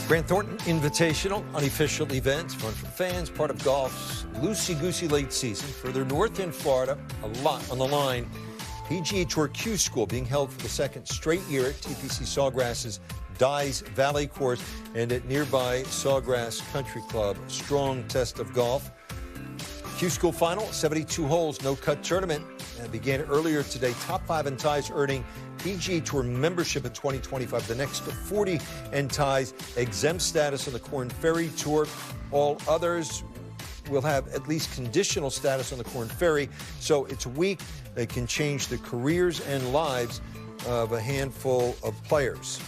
Grant Thornton Invitational, unofficial event, fun for fans, part of golf's loosey-goosey late season. Further north in Florida, a lot on the line. PGA Tour Q-School being held for the second straight year at TPC Sawgrass's Dyes Valley course and at nearby Sawgrass Country Club. Strong test of golf. Q-School final, 72 holes, no-cut tournament. And began earlier today. Top 5 in ties earning PGA Tour membership in 2025. The next 40 in ties exempt status on the Korn Ferry Tour. All others will have at least conditional status on the Korn Ferry. So it's a week that can change the careers and lives of a handful of players.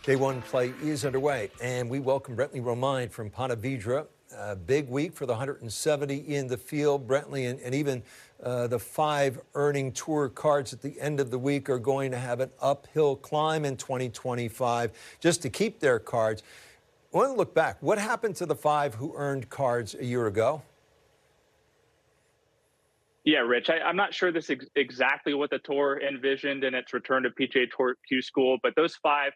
Day one play is underway, and we welcome Brentley Romine from Ponte Vedra. A big week for the 170 in the field. Brentley and even the 5 earning tour cards at the end of the week are going to have an uphill climb in 2025 just to keep their cards. I want to look back. What happened to the 5 who earned cards a year ago? Yeah, Rich, I'm not sure this is exactly what the tour envisioned in its return to PGA Tour Q-School, but those 5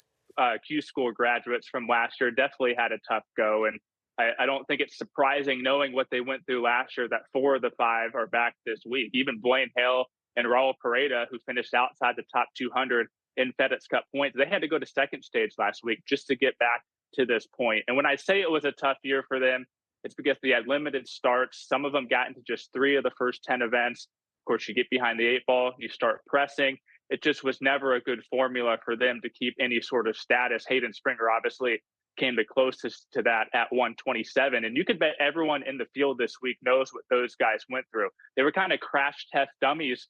Q-School graduates from last year definitely had a tough go. And I don't think it's surprising, knowing what they went through last year, that 4 of the 5 are back this week. Even Blaine Hill and Raul Pareda, who finished outside the top 200 in FedEx Cup points, they had to go to second stage last week just to get back to this point. And when I say it was a tough year for them, it's because they had limited starts. Some of them got into just 3 of the first 10 events. Of course, you get behind the 8 ball, you start pressing. It just was never a good formula for them to keep any sort of status. Hayden Springer obviously came the closest to that at 127. And you could bet everyone in the field this week knows what those guys went through. They were kind of crash test dummies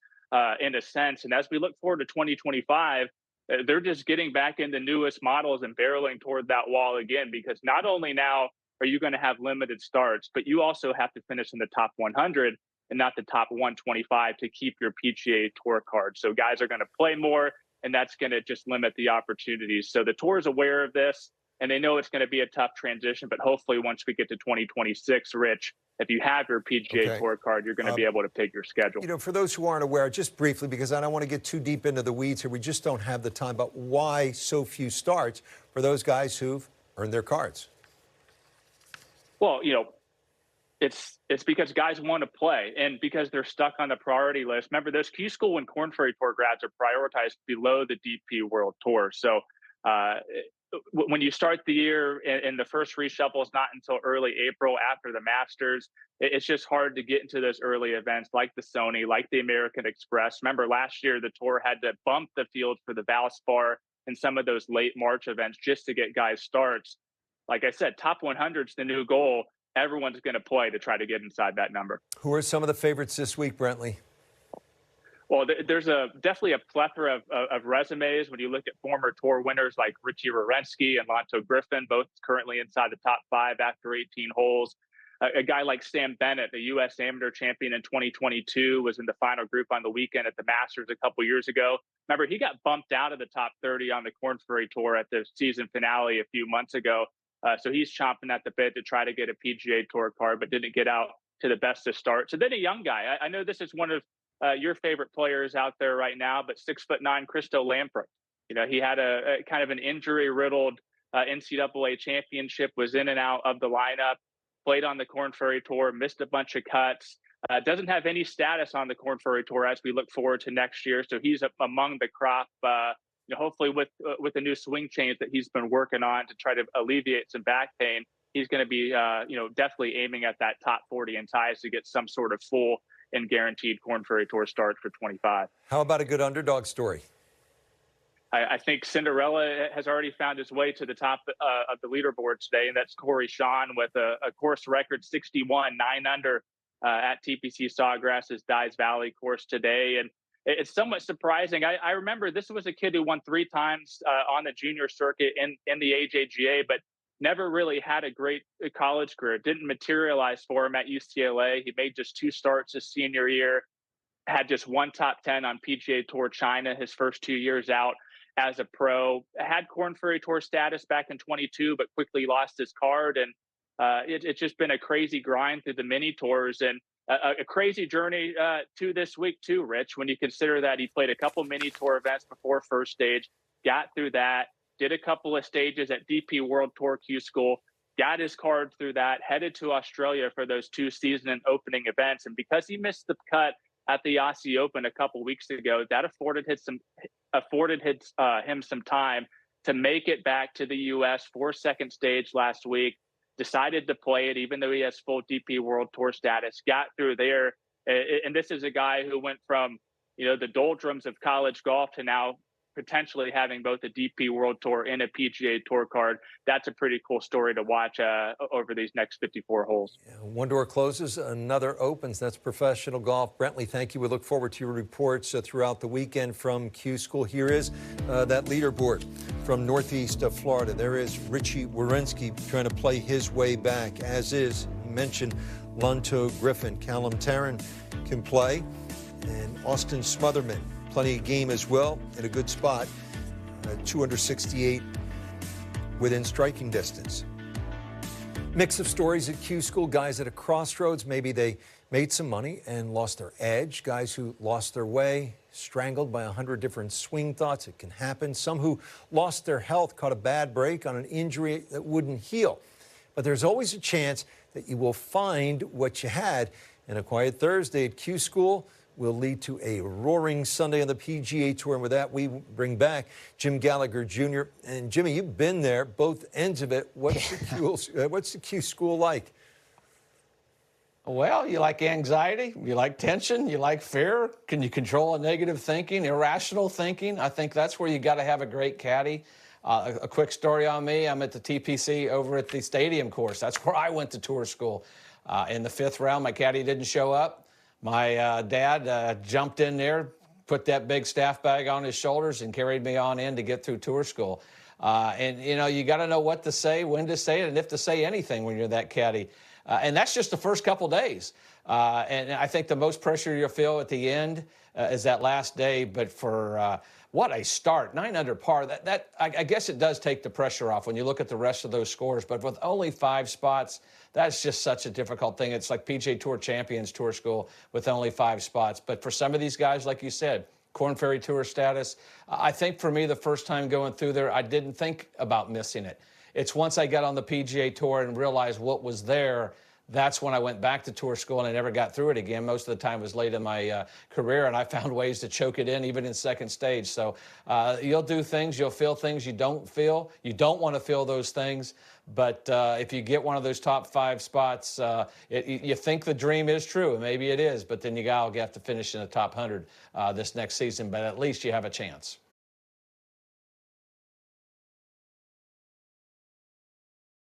in a sense. And as we look forward to 2025, they're just getting back into newest models and barreling toward that wall again, because not only now are you going to have limited starts, but you also have to finish in the top 100 and not the top 125 to keep your PGA Tour card. So guys are going to play more, and that's going to just limit the opportunities. So the tour is aware of this, and they know it's going to be a tough transition, but hopefully once we get to 2026, Rich, if you have your PGA Tour card, you're going to be able to pick your schedule. You know, for those who aren't aware, just briefly, because I don't want to get too deep into the weeds here, we just don't have the time, but why so few starts for those guys who've earned their cards? Well, you know, it's because guys want to play and because they're stuck on the priority list. Remember, those Q-School and Korn Ferry Tour grads are prioritized below the DP World Tour. So when you start the year and the first reshuffle is not until early April after the Masters, it's just hard to get into those early events like the Sony, like the American Express. Remember, last year the tour had to bump the field for the Valspar and some of those late March events just to get guys starts. Like I said, top 100 is the new goal. Everyone's going to play to try to get inside that number. Who are some of the favorites this week, Brentley? Well, there's definitely a plethora of resumes when you look at former tour winners like Richie Wierenski and Lonto Griffin, both currently inside the top 5 after 18 holes. A guy like Sam Bennett, the U.S. Amateur champion in 2022, was in the final group on the weekend at the Masters a couple years ago. Remember, he got bumped out of the top 30 on the Korn Ferry Tour at the season finale a few months ago. So he's chomping at the bit to try to get a PGA Tour card, but didn't get out to the best of start. So then a young guy. I know this is one of your favorite players out there right now, but 6'9" Christo Lamprecht. You know, he had a kind of an injury-riddled NCAA championship, was in and out of the lineup, played on the Korn Ferry Tour, missed a bunch of cuts, doesn't have any status on the Korn Ferry Tour as we look forward to next year. So he's among the crop, you know, hopefully with the new swing change that he's been working on to try to alleviate some back pain, he's going to be, you know, definitely aiming at that top 40 in ties to get some sort of full and guaranteed Korn Ferry Tour start for 25. How about a good underdog story? I think Cinderella has already found his way to the top of the leaderboard today, and that's Shaun with a course record 61, 9 under at TPC Sawgrass's Dyes Valley course today. And it's somewhat surprising. I remember this was a kid who won 3 times on the junior circuit in the AJGA, but never really had a great college career. It didn't materialize for him at UCLA. He made just 2 starts his senior year, had just 1 top 10 on PGA Tour China his first 2 years out as a pro. Had Korn Ferry Tour status back in 22, but quickly lost his card. And it's just been a crazy grind through the mini tours. And a crazy journey to this week too, Rich, when you consider that he played a couple mini tour events before first stage, got through that, did a couple of stages at DP World Tour Q-School, got his card through that, headed to Australia for those 2 season and opening events. And because he missed the cut at the Aussie Open a couple weeks ago, that afforded him some time to make it back to the U.S. for second stage last week. Decided to play it, even though he has full DP World Tour status. Got through there, and this is a guy who went from the doldrums of college golf to now potentially having both a DP World Tour and a PGA Tour card. That's a pretty cool story to watch over these next 54 holes. Yeah, one door closes, another opens. That's professional golf. Brentley, thank you. We look forward to your reports throughout the weekend from Q-School. Here is that leaderboard from northeast of Florida. There is Richie Wierenski trying to play his way back, as is, mentioned, Lunto, Griffin. Callum Tarrant can play, and Austin Smotherman. Plenty of game as well, in a good spot, 268 within striking distance. Mix of stories at Q-School, guys at a crossroads. Maybe they made some money and lost their edge. Guys who lost their way, strangled by 100 different swing thoughts. It can happen. Some who lost their health, caught a bad break on an injury that wouldn't heal. But there's always a chance that you will find what you had. And a quiet Thursday at Q-School will lead to a roaring Sunday on the PGA Tour. And with that, we bring back Jim Gallagher Jr. And Jimmy, you've been there, both ends of it. What's the Q-School like? Well, you like anxiety, you like tension, you like fear. Can you control a negative thinking, irrational thinking? I think that's where you got to have a great caddy. A quick story on me, I'm at the TPC over at the stadium course. That's where I went to tour school. In the 5th round, my caddy didn't show up. My dad jumped in there, put that big staff bag on his shoulders, and carried me on in to get through tour school. And, you got to know what to say, when to say it, and if to say anything when you're that caddy. And that's just the first couple days. And I think the most pressure you'll feel at the end is that last day. But for what a start, 9 under par, I guess it does take the pressure off when you look at the rest of those scores. But with only 5 spots, that's just such a difficult thing. It's like PGA Tour Champions Tour School with only 5 spots. But for some of these guys, like you said, Korn Ferry Tour status, I think for me, the first time going through there, I didn't think about missing it. It's once I got on the PGA Tour and realized what was there, that's when I went back to tour school, and I never got through it again. Most of the time was late in my career, and I found ways to choke it in, even in second stage. So you'll do things, you'll feel things you don't feel. You don't want to feel those things, but if you get one of those top 5 spots, you think the dream is true, and maybe it is, but then you have to finish in the top 100 this next season, but at least you have a chance.